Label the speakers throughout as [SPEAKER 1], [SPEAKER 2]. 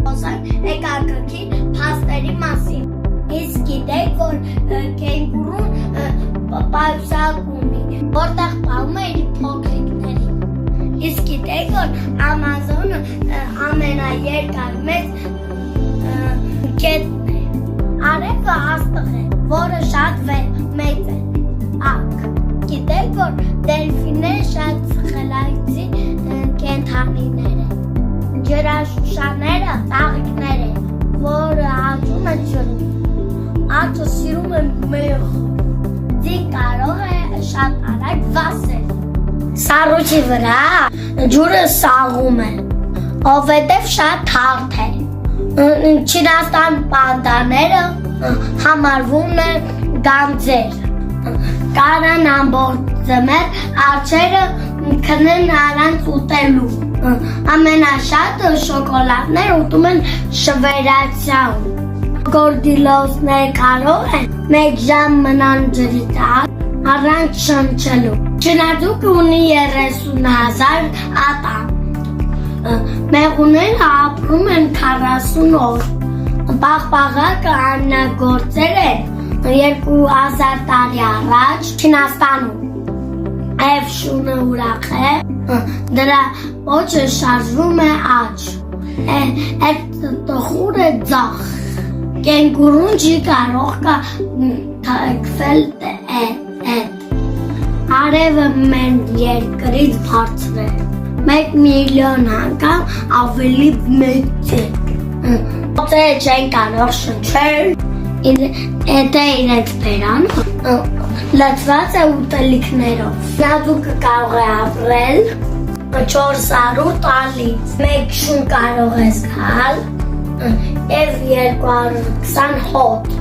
[SPEAKER 1] խոսանք եկարգքի փաստերի մասին։ Իսկ գիտեք, որ կենգուրուն պայուսակ ունի, որտեղ պահում է իր փոքրիկներին։ Իսկ գիտեք, որ Ամազոնը ամենաերկար մեծ կետն է։ Արևը աստղ է, որը շատ մեծ է։ Ակ։ Գիտեք, որ դելֆինները շատ սխելայցի կենդանիներ են։ Ջրաշուշաները ծաղիկներ են, որը աճում են ջրում։ Աճը սիրում են մեղր։ Ձին կարող է շատ արագ վասել։ Սառույցի վրա ջուրը սաղում է, ովհետև շատ հարթ է։ Չինաստան պանդաները համարվում են գանձեր։ Կարան ամբողջ ձմեռ արջերը քնեն նրանց ուտելու։ Ամենաշատը շոկոլադներ ուտում են շվերացիայում։ Գորդիլոսներ կարող են 1 ժամ մնան ջրի տակ առանց շնչելու։ Չնաձուկը ունի 30,000 ատամ։ Մեղուները ապրում են 40 օր։ Պաղպաղակը աննագործել են 2000 տարի առաջ Չինաստանում։ Եվ շունը ուրախ է, դրա պոչը շարժվում է աջ։ Այդ տխուրը ձախ։ Կենգուրուն չի կարող թաքվել էդ։ Արևը մեր երկրից բարձր է, 1 միլիոն անգամ ավելի մեծ է։ Օծերը չեն կարող շնչել, եթե իրենց բերանը լցված է ուտելիքներով։ Նազուկը կարող է ապրել 400 տարից, 1 շուն կարող է զգալ և 220 հոտ։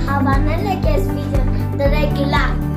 [SPEAKER 1] Հավանել եք ես վիդեո, դրեք լայք։